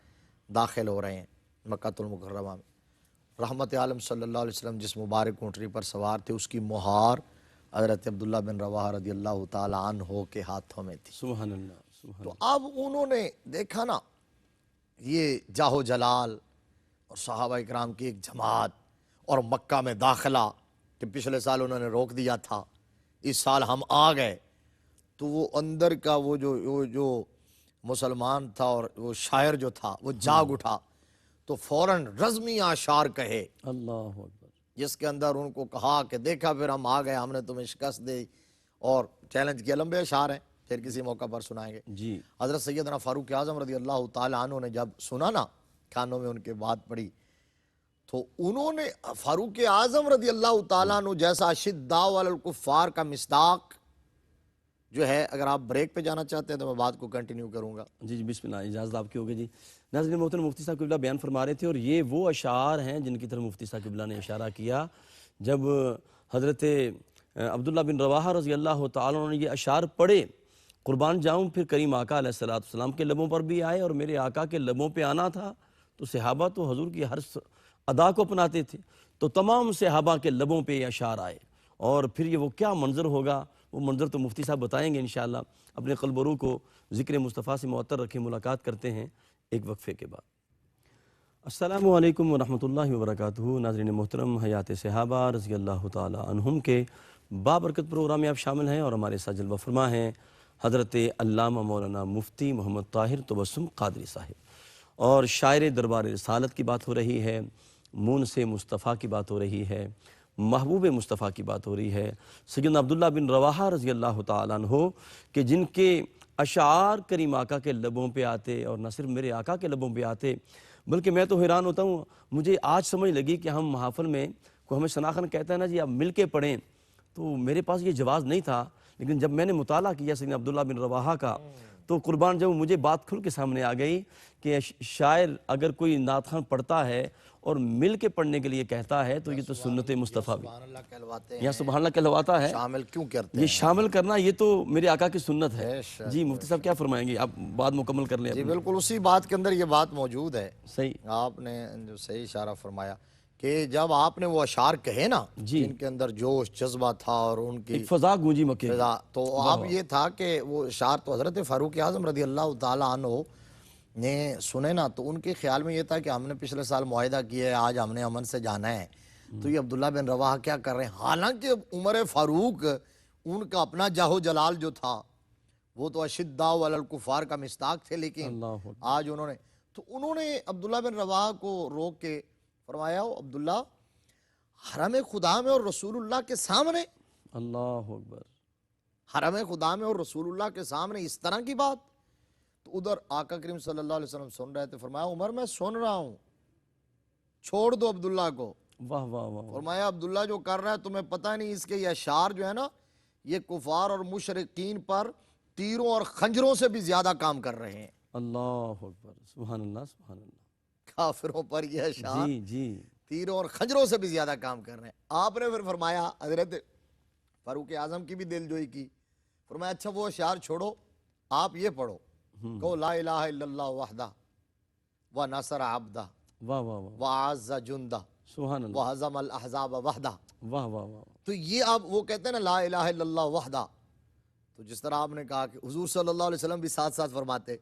داخل ہو رہے ہیں مکہ المکرمہ میں۔ رحمت عالم صلی اللہ علیہ وسلم جس مبارک اونٹنی پر سوار تھے اس کی مہار حضرت عبداللہ بن رواحہ رضی اللہ تعالی عنہ کے ہاتھوں میں تھی۔ سبحان اللہ، سبحان تو اب انہوں نے دیکھا نا یہ جاہ و جلال اور صحابہ اکرام کی ایک جماعت اور مکہ میں داخلہ کہ پچھلے سال انہوں نے روک دیا تھا، اس سال ہم آ گئے، تو وہ اندر کا وہ جو مسلمان تھا اور وہ شاعر جو تھا وہ جاگ اٹھا، تو فوراً رزمی اشعار کہے، اللہ اکبر، جس کے اندر ان کو کہا کہ دیکھا پھر ہم آ گئے، ہم نے تمہیں شکست دی اور چیلنج کیا. لمبے اشعار ہیں، پھر کسی موقع پر سنائیں گے. جی حضرت سیدنا فاروق اعظم رضی اللہ تعالیٰ عنہ نے جب سنا نا، کانوں میں ان کے بات پڑی، تو انہوں نے فاروق اعظم رضی اللہ تعالیٰ عنہ جیسا اشداء علی الکفار کا مصداق جو ہے، اگر آپ بریک پہ جانا چاہتے ہیں تو میں بات کو کنٹینیو کروں گا. جی جی بسم اللہ، اجازت آپ کی ہوگی. جی ناظرین محترم، مفتی صاحب قبلہ بیان فرما رہے تھے، اور یہ وہ اشعار ہیں جن کی طرف مفتی صاحب قبلہ نے اشارہ کیا جب حضرت عبداللہ بن رواحہ رضی اللہ تعالیٰ عنہ نے یہ اشعار پڑھے. قربان جاؤں، پھر کریم آقا علیہ السلام کے لبوں پر بھی آئے، اور میرے آقا کے لبوں پہ آنا تھا تو صحابہ تو حضور کی ہر ادا کو اپناتے تھے، تو تمام صحابہ کے لبوں پہ یہ اشعار آئے. اور پھر یہ وہ کیا منظر ہوگا، وہ منظر تو مفتی صاحب بتائیں گے انشاءاللہ. اپنے قلب و روح کو ذکر مصطفیٰ سے معطر رکھیں. ملاقات کرتے ہیں ایک وقفے کے بعد. السلام علیکم ورحمۃ اللہ وبرکاتہ. ناظرین محترم، حیات صحابہ رضی اللہ تعالی عنہم کے بابرکت پروگرام میں آپ شامل ہیں، اور ہمارے ساتھ جلوہ فرما ہیں حضرت علامہ مولانا مفتی محمد طاہر تبسم قادری صاحب. اور شاعر دربار رسالت کی بات ہو رہی ہے، مونس مصطفیٰ کی بات ہو رہی ہے، محبوب مصطفیٰ کی بات ہو رہی ہے، سیدنا عبداللہ بن رواحہ رضی اللہ تعالیٰ عنہ کہ جن کے اشعار کریم آقا کے لبوں پہ آتے، اور نہ صرف میرے آقا کے لبوں پہ آتے، بلکہ میں تو حیران ہوتا ہوں. مجھے آج سمجھ لگی کہ ہم محافل میں کوئی ہمیں شناخن کہتا ہے نا جی آپ مل کے پڑھیں، تو میرے پاس یہ جواز نہیں تھا. لیکن جب میں نے مطالعہ کیا سیدنا عبداللہ بن رواحہ کا، تو قربان جب مجھے بات کھل کے سامنے آ گئی کہ شاعر اگر کوئی نعت خوان پڑھتا ہے اور مل کے پڑھنے کے لیے کہتا ہے تو یہ تو سنت مصطفیٰ بھی. سبحان اللہ کہلواتے یا سبحان اللہ کہلواتا ہے. شامل کیوں کرتے یہ شامل کرنا یہ تو میرے آقا کی سنت ہے. بے شک، جی مفتی صاحب کیا فرمائیں گے؟ آپ بات مکمل کر لیں جی اپنی. بالکل اسی بات کے اندر یہ بات موجود ہے. صحیح. آپ نے جو صحیح اشارہ فرمایا کہ جب آپ نے وہ اشعار کہے نا جی. جن کے اندر جوش جذبہ تھا اور ان کی ایک فضا گونجی مکے کی. فضا، تو اب یہ تھا کہ وہ اشعار تو حضرت فاروق اعظم رضی اللہ تعالیٰ عنہ نے سنے نا، تو ان کے خیال میں یہ تھا کہ ہم نے پچھلے سال معاہدہ کیا ہے، آج ہم نے امن سے جانا ہے، تو یہ عبداللہ بن رواحہ کیا کر رہے ہیں. حالانکہ عمر فاروق ان کا اپنا جاہ و جلال جو تھا وہ تو اشداء علی الکفار کا مصداق تھے، لیکن اللہ اکبر. آج انہوں نے عبداللہ بن رواحہ کو روک کے فرمایا، عبداللہ حرم خدا میں اور رسول اللہ کے سامنے، اللہ اکبر. حرم خدا میں اور رسول اللہ کے سامنے اس طرح کی بات. تو ادھر آقا کریم صلی اللہ علیہ وسلم سن رہے تھے. فرمایا عمر میں سن رہا ہوں، چھوڑ دو عبداللہ کو. واہ واہ واہ. فرمایا عبداللہ جو کر رہا ہے تمہیں پتہ نہیں، اس کے یہ اشعار جو ہے نا یہ کفار اور مشرقین پر تیروں اور خنجروں سے بھی زیادہ کام کر رہے ہیں. اللہ اکبر. سبحان اللہ سبحان اللہ. کافروں پر یہ اشعار جی جی. تیروں اور خنجروں سے بھی زیادہ کام کر رہے ہیں. آپ نے پھر فرمایا، حضرت فاروق اعظم کی بھی دل جوئی کی. فرمایا اچھا وہ اشعار چھوڑو، آپ یہ پڑھو، کہو لا الہ الا اللہ وحدہ ونصر عبدہ واہ واہ واہ. وعز جندہ سبحان اللہ. وہزم الاحزاب وحدہ. واہ واہ واہ. تو یہ آپ وہ کہتے ہیں نا لا الہ الا اللہ وحدہ، تو جس طرح آپ نے کہا کہ حضور صلی اللہ علیہ وسلم بھی ساتھ ساتھ فرماتے،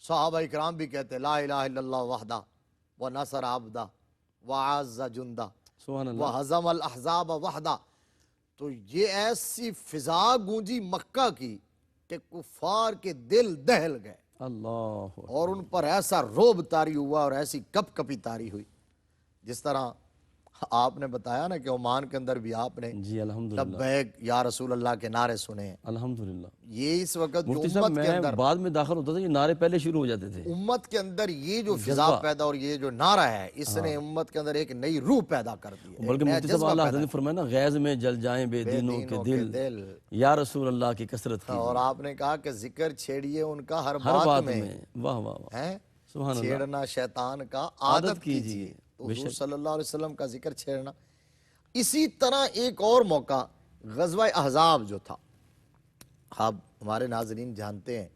صحابہ اکرام بھی کہتے لا الہ الا اللہ وحدہ ونصر عبدہ وعز جندہ سبحان اللہ. وہزم الاحزاب وحدہ. تو یہ ایسی فضا گونجی مکہ کی کہ کفار کے دل دہل گئے، اللہ اکبر. اور ان پر ایسا روب طاری ہوا اور ایسی کپ کپی طاری ہوئی. جس طرح آپ نے بتایا نا کہ عمان کے اندر بھی آپ نے جی الحمدللہ. لبیک یا رسول اللہ کے نعرے سنے. الحمدللہ. یہ اس وقت جو مفتی صاحب امت کے میں اندر بعد میں داخل ہوتا تھا یہ نعرے پہلے شروع ہو جاتے تھے. امت کے اندر یہ جو فضا پیدا اور یہ جو نعرہ ہے، اس نے امت کے اندر ایک نئی روح پیدا کر دی ہے. بلکہ مفتی صاحب اعلیٰ حضرت نے فرمایا نا غیظ میں جل جائیں بے دینوں کے دل، یا رسول اللہ کی کثرت کی. اور آپ نے کہا کہ ذکر چھیڑیے ان کا ہر ہر بات بات میں، میں. واہ واہ واہ. ہیں سبحان اللہ. چھیڑنا شیطان کا عادت کیجیے. تو حضور صلی اللہ علیہ وسلم کا ذکر چھیڑنا. اسی طرح ایک اور موقع غزوہ احزاب جو تھا، اب ہمارے ناظرین جانتے ہیں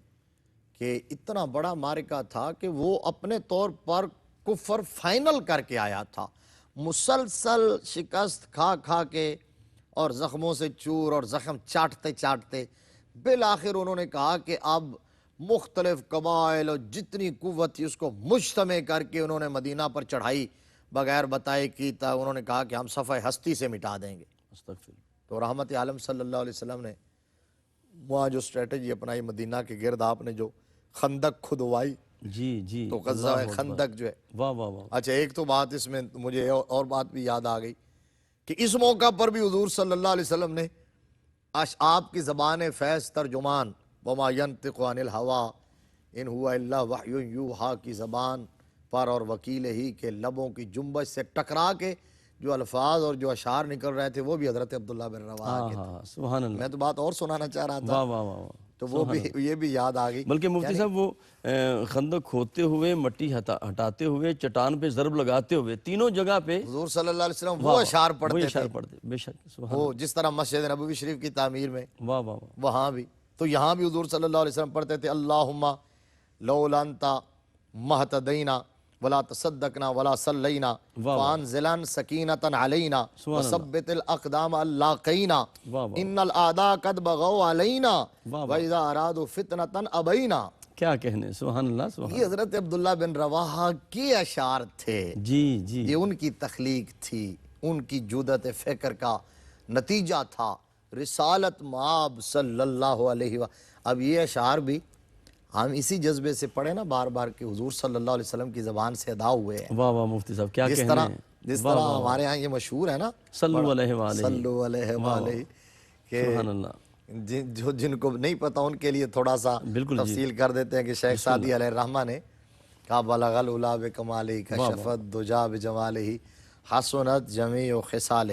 کہ اتنا بڑا معرکہ تھا کہ وہ اپنے طور پر کفر فائنل کر کے آیا تھا. مسلسل شکست کھا کھا کے اور زخموں سے چور اور زخم چاٹتے چاٹتے بالآخر انہوں نے کہا کہ اب مختلف قبائل اور جتنی قوت تھی اس کو مجتمع کر کے انہوں نے مدینہ پر چڑھائی بغیر بتائے کی تھا. انہوں نے کہا کہ ہم صفحہ ہستی سے مٹا دیں گے. استغفر. تو رحمت عالم صلی اللہ علیہ وسلم نے وہاں جو اسٹریٹجی اپنائی مدینہ کے گرد آپ نے جو خندق کھدوائی، جی جی. تو غزوہ خندق جو ہے، واہ واہ واہ. اچھا ایک تو بات اس میں مجھے اور بات بھی یاد آ گئی کہ اس موقع پر بھی حضور صلی اللہ علیہ وسلم نے آپ کی زبان فیض ترجمان وما ینطق عن الہوی ان ہوا الا وحی یوحی کی زبان پر اور وکیل ہی کے لبوں کی جنبش سے ٹکرا کے جو الفاظ اور جو اشعار نکل رہے تھے وہ بھی حضرت عبداللہ بن رواحہ کے تھے. سبحان اللہ. میں تو بات اور سنانا چاہ رہا تھا. واہ واہ واہ واہ. تو وہ بھی یہ بھی یاد آ گئی. بلکہ مفتی صاحب وہ خندق کھودتے ہوئے، مٹی ہٹاتے ہوئے، چٹان پہ ضرب لگاتے ہوئے، تینوں جگہ پہ حضور صلی اللہ علیہ وسلم وہ اشعار پڑھتے تھے. بے شک. سبحان وہ جس طرح مسجد نبوی شریف کی تعمیر میں واہ واہ واہ. وہاں بھی، تو یہاں بھی حضور صلی اللہ علیہ وسلم پڑھتے تھے اللہم لولا انت مہتدینا ولا تصدقنا ولا صلینا فانزلن سکینتا علینا وثبت الاقدام اللاقینا ان الاعداء قد بغوا علینا واذا ارادوا فتنة ابینا. کیا کہنے. سبحان اللہ. سبحان یہ حضرت عبداللہ بن رواحہ کے اشعار تھے. جی جی. یہ ان کی تخلیق تھی، ان کی جودت فکر کا نتیجہ تھا. رسالت مآب صلی اللہ علیہ وسلم. اب یہ اشعار بھی ہم اسی جذبے سے پڑھیں نا بار بار کہ حضور صلی اللہ علیہ وسلم کی زبان سے ادا ہوئے ہیں. واہ واہ مفتی صاحب کیا جس طرح ہمارے ہاں یہ مشہور ہے نا صلو علیہ وآلہ. صلو علیہ وآلہ کہ سبحان اللہ. جن کو نہیں پتا ان کے لیے تھوڑا سا تفصیل کر دیتے ہیں کہ شیخ سعدی علیہ الرحمہ نے کہا بلغ العلا بکمالہ کشف الدجا بجمالہ حسنت جمیع خصالہ.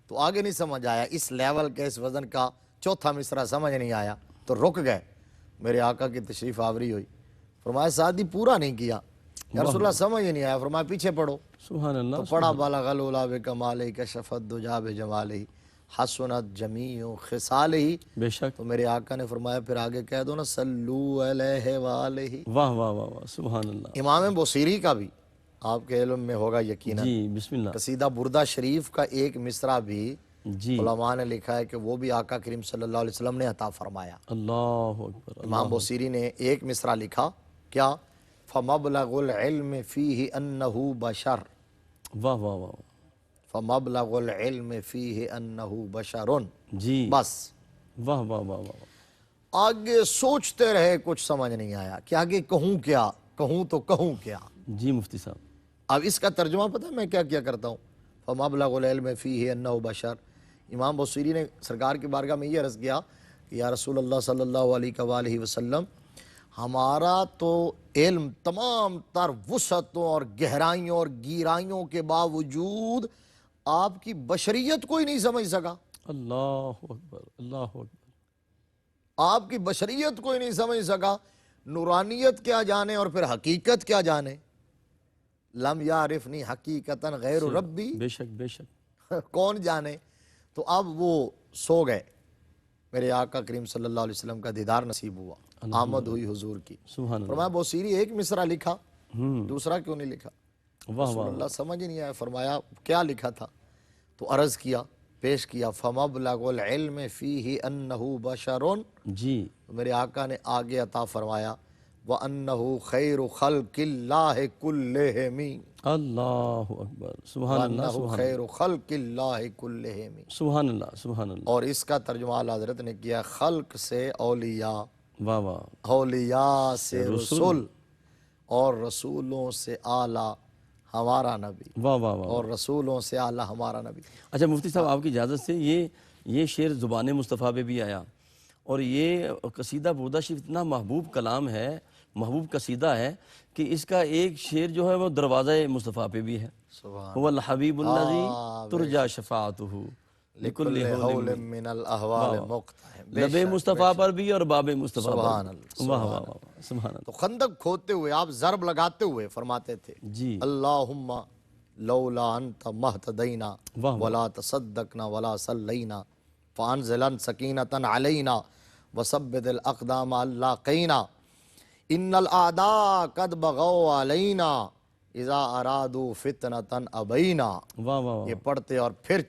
تو آگے نہیں سمجھ آیا اس لیول کے اس وزن کا چوتھا مصرع سمجھ نہیں آیا تو رک گئے. میرے آقا کی تشریف آوری ہوئی، فرمایا سعدی پورا نہیں کیا. یا رسول اللہ سمجھ نہیں آیا، فرمایا پیچھے پڑھو. سبحان اللہ. تو پڑھا بلغ العلا بکمالہ کشف الدجا بجمالہ حسنت جمیع خصالہ. بے شک. تو میرے آقا نے فرمایا پھر آگے کہہ دو نا صلو علیہ وآلہ. واہ واہ واہ واہ. سبحان اللہ. امام بصیری کا بھی آپ کے علم میں ہوگا یقینا جی بسم اللہ. قصیدہ بردہ شریف کا ایک مصرع بھی جی علماء نے لکھا ہے کہ وہ بھی آقا کریم صلی اللہ علیہ وسلم نے عطا فرمایا. اللہ اکبر. امام بصیری نے ایک مصرع لکھا کیا فَمَبْلَغُ الْعِلْمِ فِيهِ أَنَّهُ بَشَرٌ. واہ واہ واہ. فَمَبْلَغُ الْعِلْمِ فِيهِ أَنَّهُ بَشَرٌ. جی. بس واہ واہ واہ واہ. آگے سوچتے رہے کچھ سمجھ نہیں آیا کہ آگے کہوں کیا، کہوں تو کہوں کیا. جی مفتی صاحب. اب اس کا ترجمہ پتہ ہے میں کیا کیا کرتا ہوں. فَمَبْلَغُ الْعِلْمِ فِيهِ أَنَّهُ بَشَرٌ. امام بصیری نے سرکار کی بارگاہ میں یہ عرض کیا کہ یا رسول اللہ صلی اللہ علیہ وآلہ وسلم ہمارا تو علم تمام تر وسعتوں اور گہرائیوں اور گیرائیوں کے باوجود آپ کی بشریت کو ہی نہیں سمجھ سکا. اللہ اکبر. اللہ اکبر. آپ کی بشریت کو ہی نہیں سمجھ سکا. نورانیت کیا جانے اور پھر حقیقت کیا جانے. لم یعرفنی حقیقتا غیر ربی. بے شک بے شک. کون جانے. تو اب وہ سو گئے. میرے آقا کریم صلی اللہ علیہ وسلم کا دیدار نصیب ہوا، آمد ہوئی حضور کی. سبحان اللہ. فرمایا بصیری ایک مصرع لکھا، دوسرا کیوں نہیں لکھا. واہ رسول واہ. اللہ سمجھ ہی نہیں آیا. فرمایا کیا لکھا تھا. تو عرض کیا، پیش کیا فَمَبْلَغُ الْعِلْمِ فِيهِ أَنَّهُ بَشَرٌ. جی. میرے آقا نے آگے عطا فرمایا وَأَنَّهُ خَيْرُ خَلْقِ اللَّهِ كُلِّهِمْ. اللہ اکبر. سبحان اللہ. وَأَنَّهُ خَيْرُ خَلْقِ اللَّهِ كُلِّهِمْ. سبحان اللہ. سبحان اللہ. اور اس کا ترجمہ اعلیٰ حضرت نے کیا خلق سے اولیاء، واہ واہ. اولیاء سے رسول، اور رسولوں سے اعلیٰ ہمارا نبی. واہ واہ واہ. اور رسولوں سے اعلیٰ ہمارا نبی. اچھا مفتی صاحب آپ کی اجازت سے یہ شعر زبان مصطفیٰ پہ بھی آیا، اور یہ قصیدہ بردہ شریف اتنا محبوب کلام ہے، محبوب قصیدہ ہے کہ اس کا ایک شعر جو ہے وہ دروازہ مصطفیٰ پہ بھی ہے. سبحان هو الحبیب الذی ترجا شفاعتہ لکل حول من الاحوال مقتحم. لب مصطفیٰ پر بھی اور باب مصطفیٰ پر. سبحان اللہ. واہ واہ واہ. سبحان اللہ. تو خندق کھودتے ہوئے آپ ضرب لگاتے ہوئے فرماتے تھے جی. اللہم لولا انت مہتدینا ولا تصدقنا ولا صلینا فانزلن سکینتا علینا وثبت الاقدام اللاقینا ان الاعداء قد بغوا علینا اذا ارادوا فتنة ابینا. واہ واہ. یہ پڑھتے اور پھر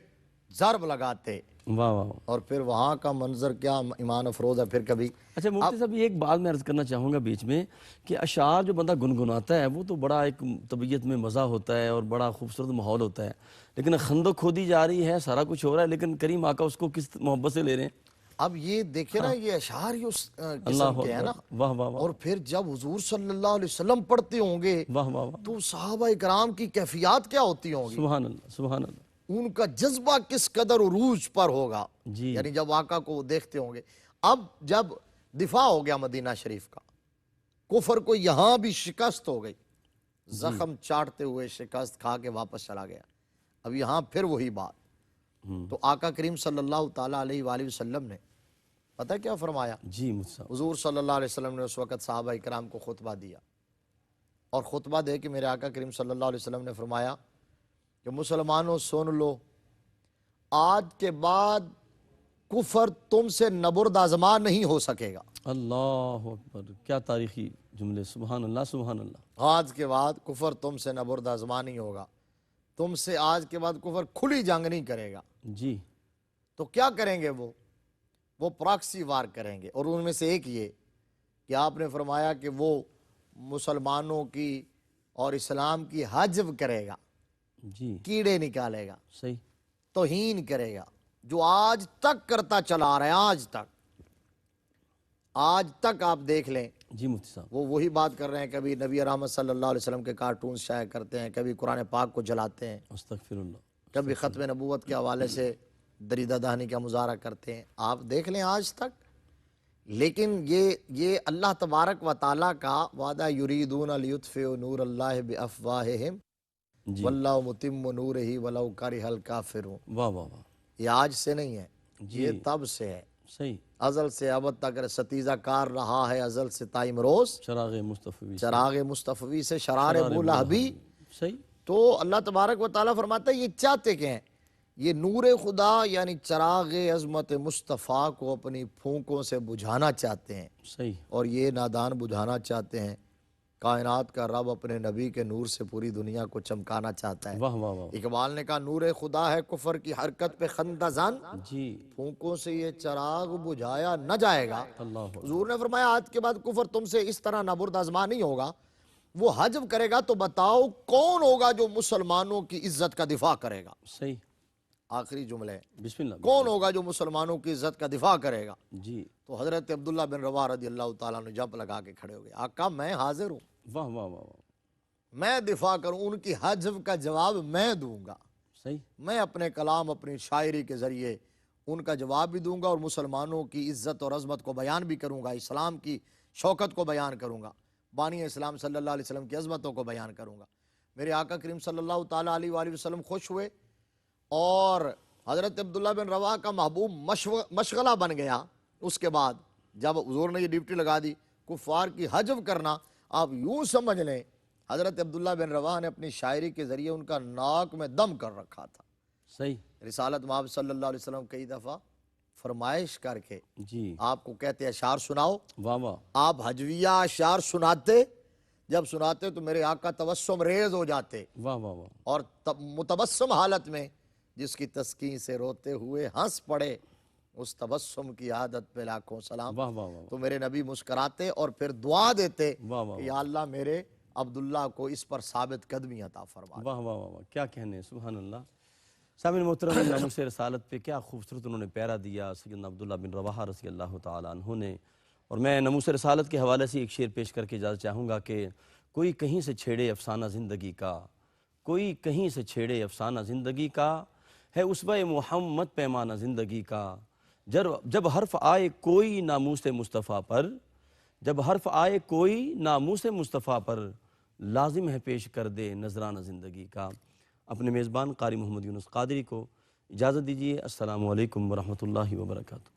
ضرب لگاتے. واہ واہ. اور پھر وہاں کا منظر کیا ایمان افروز ہے. پھر کبھی اچھا مفتی صاحب یہ ایک بات میں عرض کرنا چاہوں گا بیچ میں کہ اشعار جو بندہ گنگناتا ہے وہ تو بڑا ایک طبیعت میں مزہ ہوتا ہے اور بڑا خوبصورت ماحول ہوتا ہے، لیکن خندق کھودی جا رہی ہے، سارا کچھ ہو رہا ہے، لیکن کریم آقا اس کو کس محبت سے لے رہے ہیں. اب یہ دیکھیں نا یہ اشعار ہی اس قسم اللہ کے ہیں نا. واہ واہ واہ. اور پھر جب حضور صلی اللہ علیہ وسلم پڑھتے ہوں گے واہ واہ واہ. تو صحابہ اکرام کی کیفیات کیا ہوتی ہوں گی. سبحان اللہ. سبحان اللہ. ان کا جذبہ کس قدر عروج پر ہوگا، جی یعنی جب آقا کو وہ دیکھتے ہوں گے۔ اب جب دفاع ہو گیا مدینہ شریف کا، کفر کو یہاں بھی شکست ہو گئی، زخم چاٹتے ہوئے شکست کھا کے واپس چلا گیا، اب یہاں پھر وہی بات۔ تو آقا کریم صلی اللہ تعالیٰ علیہ وآلہ وسلم نے پتہ کیا فرمایا؟ جی مجھ حضور صلی اللہ علیہ وسلم نے اس وقت صحابہ کرام کو خطبہ دیا، اور خطبہ دے کے میرے آقا کریم صلی اللہ علیہ وسلم نے فرمایا کہ مسلمانوں سن لو، آج کے بعد کفر تم سے نبرد آزما نہیں ہو سکے گا۔ اللہ اکبر، کیا تاریخی جملے، سبحان اللہ سبحان اللہ۔ آج کے بعد کفر تم سے نبرد آزما نہیں ہوگا، تم سے آج کے بعد کفر کھلی جنگ نہیں کرے گا۔ جی تو کیا کریں گے وہ پراکسی وار کریں گے، اور ان میں سے ایک یہ کہ آپ نے فرمایا کہ وہ مسلمانوں کی اور اسلام کی حجب کرے گا، جی کیڑے نکالے گا، صحیح، توہین کرے گا، جو آج تک کرتا چلا آ رہا ہے، آج تک آپ دیکھ لیں۔ جی مفتی صاحب، وہ وہی بات کر رہے ہیں، کبھی نبی رحمت صلی اللہ علیہ وسلم کے کارٹونز شائع کرتے ہیں، کبھی قرآن پاک کو جلاتے ہیں، استغفر اللہ، کبھی ختم نبوت کے حوالے سے دریدہ دہانی کا مظاہرہ کرتے ہیں، آپ دیکھ لیں آج تک۔ لیکن یہ اللہ تبارک و تعالیٰ کا وعدہ، یریدون لیطفئوا نور اللہ بافواہہم جی واللہ متم نورہ ولو کرہ الکافرون۔ واہ واہ واہ، یہ آج سے نہیں ہے، جی یہ تب سے ہے، صحیح، ازل سے ابد تک ستیزہ کار رہا ہے، ازل سے تائم روز، چراغ مصطفی، چراغ مصطفی سے شرار بولہبی۔ صحیح، تو اللہ تبارک و تعالیٰ فرماتا ہے یہ چاہتے کہ ہیں، یہ نور خدا یعنی چراغ عظمت مصطفیٰ کو اپنی پھونکوں سے بجھانا چاہتے ہیں، صحیح، اور یہ نادان بجھانا چاہتے ہیں۔ کائنات کا رب اپنے نبی کے نور سے پوری دنیا کو چمکانا چاہتا ہے۔ واہ واہ واہ، اقبال نے کہا نور خدا ہے کفر کی حرکت پہ خندہ زن، جی پھونکوں سے یہ چراغ بجھایا نہ جائے گا۔ اللہ، حضور نے فرمایا آج کے بعد کفر تم سے اس طرح نبرد آزما نہیں ہوگا، وہ حجب کرے گا۔ تو بتاؤ کون ہوگا جو مسلمانوں کی عزت کا دفاع کرے گا؟ صحیح، آخری جملے، بسم اللہ، کون ہوگا جو مسلمانوں کی عزت کا دفاع کرے گا؟ جی تو حضرت عبداللہ بن رواحہ رضی اللہ تعالیٰ نے جب لگا کے کھڑے ہو گئے، آقا میں حاضر ہوں، واہ واہ واہ واہ، میں دفاع کروں، ان کی حجب کا جواب میں دوں گا، صحیح، میں اپنے کلام اپنی شاعری کے ذریعے ان کا جواب بھی دوں گا، اور مسلمانوں کی عزت اور عظمت کو بیان بھی کروں گا، اسلام کی شوکت کو بیان کروں گا، بانی اسلام صلی اللہ علیہ وسلم کی عظمتوں کو بیان کروں گا۔ میرے آقا کریم صلی اللہ تعالیٰ علیہ وآلہ وسلم خوش ہوئے، اور حضرت عبداللہ بن رواحہ کا محبوب مشغلہ بن گیا۔ اس کے بعد جب حضور نے یہ ڈیوٹی لگا دی کفار کی حجب کرنا، آپ یوں سمجھ لیں حضرت عبداللہ بن رواحہ نے اپنی شاعری کے ذریعے ان کا ناک میں دم کر رکھا تھا۔ صحیح، رسالت مآب صلی اللہ علیہ وسلم کئی دفعہ فرمائش کر کے جی آپ کو کہتے اشعار سناؤ، واہ واہ، آپ حجویہ اشعار سناتے، جب سناتے تو میرے آقا تبسم ریز ہو جاتے، واہ واہ واہ، اور متبسم حالت میں جس کی تسکین سے روتے ہوئے ہنس پڑے، اس تبسم کی عادت پہ لاکھوں سلام۔ واہ واہ واہ، تو میرے نبی مسکراتے اور پھر دعا دیتے واہ واہ کہ یا اللہ میرے عبداللہ کو اس پر ثابت قدمی عطا فرما۔ واہ واہ واہ، کیا کہنے، سبحان اللہ۔ سامعین محترم، ناموس رسالت پہ کیا خوبصورت انہوں نے پیرا دیا سیدنا عبداللہ بن رواحہ رضی اللہ تعالیٰ عنہ نے۔ اور میں ناموس رسالت کے حوالے سے ایک شعر پیش کر کے اجازت چاہوں گا کہ کوئی کہیں سے چھیڑے افسانہ زندگی کا، کوئی کہیں سے چھیڑے افسانہ زندگی کا، ہے اسوہ محمد پیمانہ زندگی کا۔ جب حرف آئے کوئی ناموس مصطفیٰ پر، جب حرف آئے کوئی ناموس مصطفیٰ پر، لازم ہے پیش کر دے نذرانہ زندگی کا۔ اپنے میزبان قاری محمد یونس قادری کو اجازت دیجیے۔ السلام علیکم ورحمۃ اللہ وبرکاتہ۔